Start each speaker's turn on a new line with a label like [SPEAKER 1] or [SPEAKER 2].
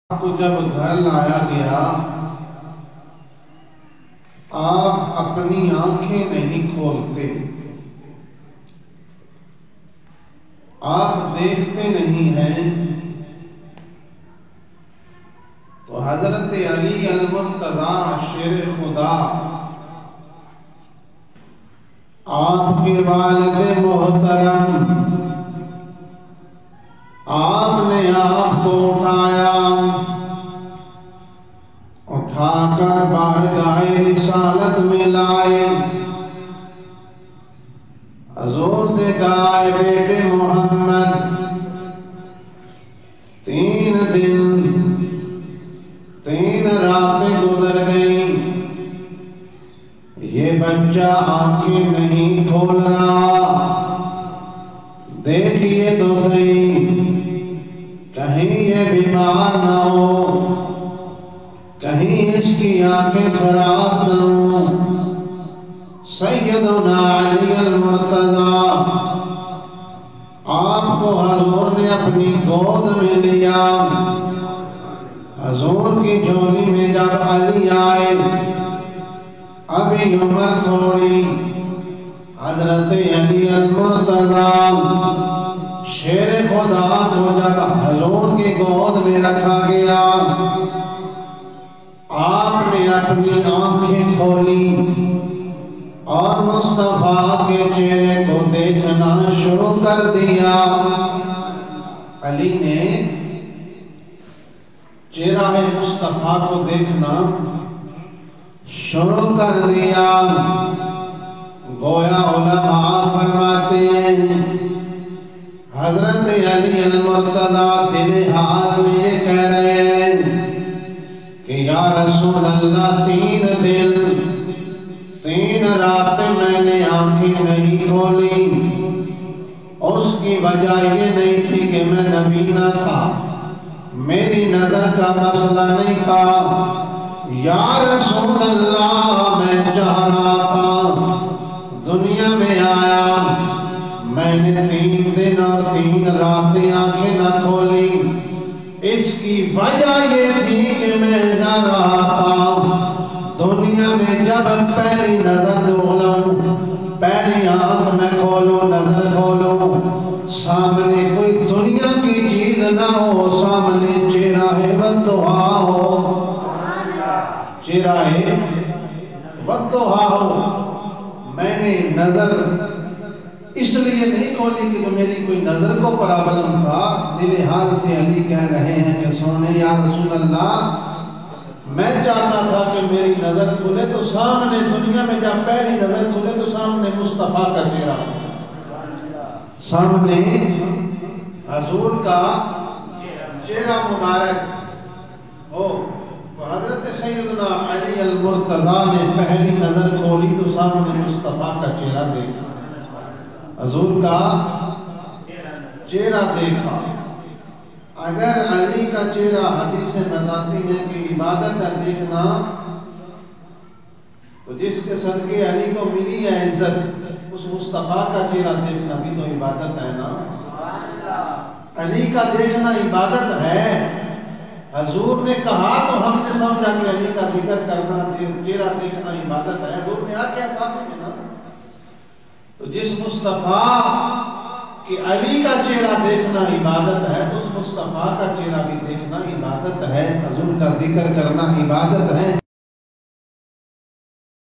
[SPEAKER 1] کو جب گھر لایا گیا، آپ اپنی آنکھیں نہیں کھولتے، آپ دیکھتے نہیں ہیں، تو حضرت علی المرتضیٰ شیر خدا، آپ کے والد محترم، آپ نے آپ کو اٹھا کر بارگاہ رسالت میں لائے، حضور سے کہا، بیٹے محمد، 3 دن 3 راتیں گزر گئیں، یہ بچہ آنکھیں نہیں کھول رہا، دیکھیے تو صحیح، کہیں یہ بیمار نہ ہو، کہیں اس کی آنکھیں خراب نہ ہوں۔ سیدنا علی المرتضیٰ، آپ کو حضور نے اپنی گود میں لیا، حضور کی جھولی میں جب علی آئے، ابھی عمر تھوڑی، حضرت علی المرتضیٰ شیر خدا کو جب حضور کی گود میں رکھا گیا، آپ نے اپنی آنکھیں کھولی اور مصطفیٰ کے چہرے کو دیکھنا شروع کر دیا۔ علی نے چہرہ مصطفیٰ کو دیکھنا شروع کر دیا۔ گویا علماء فرماتے ہیں، حضرت علی المرتضیٰ دل حال میں یہ کہہ رہے ہیں کہ یا رسول اللہ، 3 دن 3 راتیں میں نے آنکھیں نہیں کھولی، اس کی وجہ یہ نہیں تھی کہ میں نبی نہ تھا، میری نظر کا مسئلہ نہیں تھا، یا رسول اللہ، میں چاہ رہا تھا، دنیا میں آیا، میں نے 3 دن اور 3 راتیں آنکھیں نہ کھولی، اس کی وجہ یہ تھی کہ میں جا رہا تھا دنیا میں، جب پہلی نظر کھولوں، پہلی آنکھ میں کھولوں، نظر کھولوں، سامنے کوئی دنیا کی چیز نہ ہو، سامنے چہرہ والضحیٰ ہو، چہرہ والضحیٰ ہو۔ میں نے نظر اس لیے نہیں کھولی کہ میری کوئی نظر کو پرابلم تھا، دل حال سے علی کہہ رہے ہیں کہ سونے یا رسول اللہ، میں چاہتا تھا کہ میری نظر کھلے تو سامنے دنیا میں، جب پہلی نظر کھلے تو سامنے مصطفیٰ کا چہرہ ہو، سامنے حضور کا چہرہ مبارک ہو۔ تو حضرت سیدنا علی المرتضیٰ نے پہلی نظر کھولی تو سامنے مصطفیٰ کا چہرہ دیکھا، حضور کا چہرہ دیکھا۔ اگر علی کا چہرہ، حدیثیں بتاتی ہیں کہ عبادت ہے دیکھنا، تو جس کے صدقے علی کو ملی ہے عزت، اس مصطفیٰ کا چہرہ دیکھنا بھی تو عبادت ہے نا۔ علی کا دیکھنا عبادت ہے، حضور نے کہا تو ہم نے سمجھا کہ علی کا ذکر کرنا، چہرہ دیکھنا عبادت ہے، حضور نے کیا کہا نا۔ تو جس مصطفیٰ کہ علی کا چہرہ دیکھنا عبادت ہے، تو اس مصطفیٰ کا چہرہ بھی دیکھنا عبادت ہے، حضور کا ذکر کرنا عبادت ہے۔